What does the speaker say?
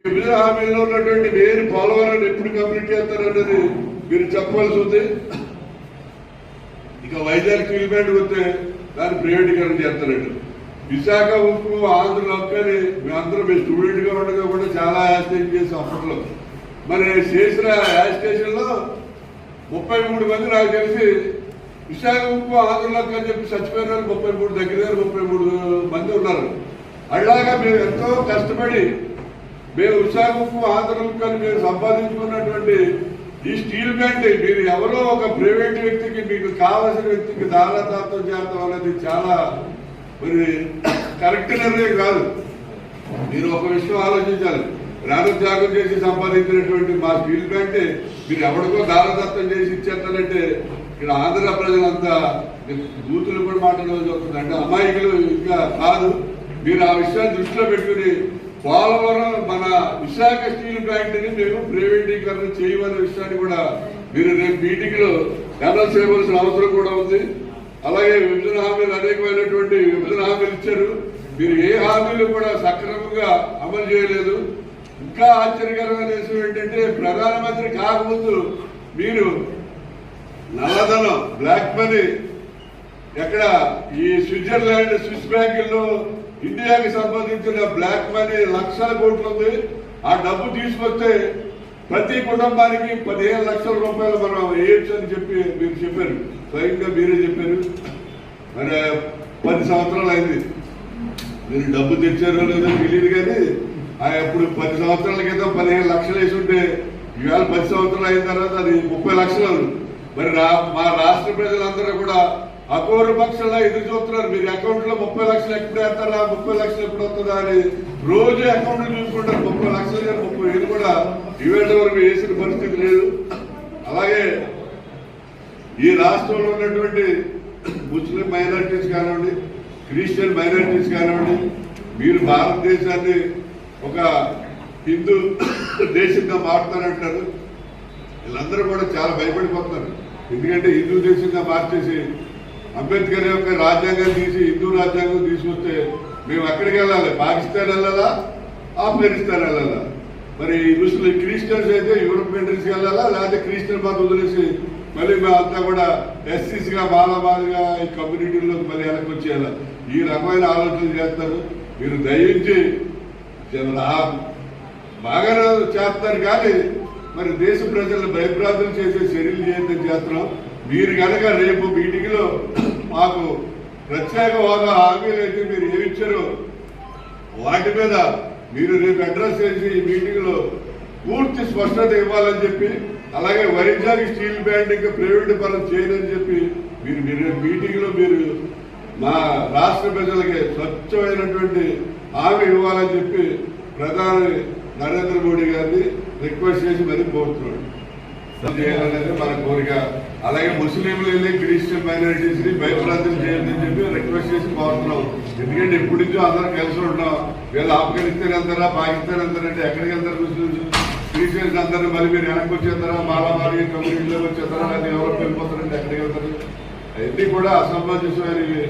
విభజన హామీలో ఉన్నటువంటి వేరు పోలవరాన్ని ఎప్పుడు కంప్లీట్ చేస్తారన్నది మీరు చెప్పవలసి ఉంది. ఇక వైజాగ్ స్టీల్ ప్లాంట్ వస్తే దాన్ని ప్రైవేటీకరణ చేస్తారండి. విశాఖ ఉక్కు ఆంధ్ర లొక్కని మేమందరం మీ స్టూడెంట్ గా ఉండగా కూడా చాలా యాజిటేషన్ చేసాం అప్పట్లో. మరి చేసిన యాజిటేషన్ లో 33 మంది నాకు తెలిసి విశాఖ ఉక్కు ఆంధ్ర లొక్క అని చెప్పి చచ్చిపోయిన వాళ్ళు 33 దగ్గర 33 మంది ఉన్నారు. అలాగా మేము ఎంతో కష్టపడి మేము విశాఖ ఉక్కు ఆంధ్ర ఉక్కు అని మేము సంపాదించుకున్నటువంటి ఈ స్టీల్ ప్లాంట్ మీరు ఎవరో ఒక ప్రైవేట్ వ్యక్తికి మీకు కావాల్సిన వ్యక్తికి దారాదాత్వం చేస్తాం అనేది చాలా మరి కరెక్ట్ నిర్ణయం కాదు. మీరు ఒక విషయం ఆలోచించాలి. ప్రాణత్యాగం చేసి సంపాదించినటువంటి మా స్టీల్ ప్లాంట్ మీరు ఎవరికో దారదత్తం చేసి ఇచ్చేస్తానంటే ఇక్కడ ఆంధ్ర ప్రజలంతా బూతులు కూడా మాట్లాడవలసి వస్తుంది. అంటే అమాయకులు ఇంకా కాదు. మీరు ఆ విషయాన్ని దృష్టిలో పెట్టుకుని పోలవరం మన విశాఖ స్టీల్ ప్లాంట్ ని మేము ప్రైవేటీకరణ చేయమనే విషయాన్ని కూడా మీరు రేపు మీటింగ్ లో అనౌన్స్ చేయవలసిన అవసరం కూడా ఉంది. అలాగే విభజన హామీలు అనేకమైనటువంటి విభజన హామీలు ఇచ్చారు. మీరు ఏ హామీలు కూడా సక్రమంగా అమలు చేయలేదు. ఇంకా ఆశ్చర్యకరమైన విషయం ఏంటంటే ప్రధానమంత్రి కాకముందు మీరు నల్లధనం బ్లాక్ మనీ ఎక్కడ ఈ స్విట్జర్లాండ్ స్విస్ బ్యాంకుల్లో ఇండియాకి సంబంధించిన బ్లాక్ మనీ లక్షల కోట్లు ఉంది. ఆ డబ్బు తీసుకొస్తే ప్రతి కుటుంబానికి 15 లక్షల రూపాయలు మనం వేయచ్చు అని చెప్పి మీరు చెప్పారు. స్వయంగా మీరే చెప్పారు. మరి 10 సంవత్సరాలు అయింది. మీరు డబ్బు తెచ్చారో లేదో తెలియదు కానీ అప్పుడు 10 సంవత్సరాల క్రితం 15 లక్షలు వేసి ఉంటే ఇవాళ 10 సంవత్సరాలు అయిన తర్వాత అది 30 లక్షలు. మరి మా రాష్ట్ర ప్రజలందరూ కూడా అకోరు పక్షంలో ఎదురు చూస్తున్నారు. మీరు అకౌంట్ లో 30 లక్షలు ఎప్పుడు వేస్తారా, 30 లక్షలు ఎప్పుడు వస్తుందా అని రోజు అకౌంట్ చూసుకుంటారు. 30 లక్షలు 30,000 కూడా ఈవేళ వరకు వేసిన పరిస్థితి లేదు. అలాగే ఈ రాష్ట్రంలో ఉన్నటువంటి ముస్లిం మైనారిటీస్ కానివ్వండి, క్రిస్టియన్ మైనారిటీస్ కానివ్వండి, మీరు భారతదేశాన్ని ఒక హిందూ దేశంగా మారుతారంటారు. వీళ్ళందరూ కూడా చాలా భయపడిపోతున్నారు. ఎందుకంటే హిందూ దేశంగా మార్చేసి అంబేద్కర్ యొక్క రాజ్యాంగం తీసి హిందూ రాజ్యాంగం తీసుకొస్తే మేము ఎక్కడికి వెళ్ళాలి? పాకిస్తాన్ వెళ్ళాలా, ఆఫ్ఘనిస్తాన్ వెళ్ళాలా? మరి ముస్లిం క్రిస్టియన్స్ అయితే యూరోప్ కంట్రీస్కి వెళ్ళాలా, లేకపోతే క్రిస్టియన్ మతం వదిలేసి మళ్ళీ మేమంతా కూడా ఎస్సీస్గా బాలబాలుగా ఈ కమ్యూనిటీలోకి మళ్ళీ వెనక్కి వచ్చేయాలి? ఈ రకమైన ఆలోచనలు చేస్తారు. మీరు దయించి బాగా చేస్తారు కానీ మరి దేశ ప్రజలను భయభ్రాంతులు చేసే చర్యలు చేయడం చేస్తున్నాం. మీరు కనుక రేపు మీటింగ్ లో మాకు ప్రత్యేక హోదా హామీలు అయితే మీరు ఏమిచ్చారో వాటి మీద మీరు రేపు అడ్రస్ చేసి ఈ మీటింగ్ లో పూర్తి స్పష్టత ఇవ్వాలని చెప్పి, అలాగే వైజాగ్ స్టీల్ ప్లాంట్ ఇంకా ప్రైవేట్ పరం చేయదని చెప్పి మీరు మీటింగ్ లో మీరు మా రాష్ట్ర ప్రజలకి స్వచ్ఛమైనటువంటి హామీ ఇవ్వాలని చెప్పి ప్రధాని నరేంద్ర మోడీ గారిని రిక్వెస్ట్ చేసి మరీ కోరుతున్నాడు. చేయాలనేది మన కోరిక. అలాగే ముస్లింలు వెళ్ళి క్రిస్టియన్ మైనారిటీస్ ని భయప్రాంతం చేయాలని చెప్పి రిక్వెస్ట్ చేసి కోరుతున్నాం. ఎందుకంటే ఎప్పటి నుంచో అందరం కలిసి ఉంటున్నాం. వీళ్ళు ఆఫ్ఘనిస్తాన్ వెళ్తారా, పాకిస్తాన్ వెళ్తారంటే ఎక్కడికి వెళ్తారు? ముస్లింస్ క్రిస్టియన్స్ అందరూ మళ్ళీ మీరు వెనక్కి వచ్చేస్తారా, మాలామారి కమ్యూనిటీలోకి వచ్చేస్తారా, అది ఎవరికి వెళ్ళిపోతారంటే ఎక్కడికి వెళ్తారు? అవన్నీ కూడా అసమంజసమైనవి.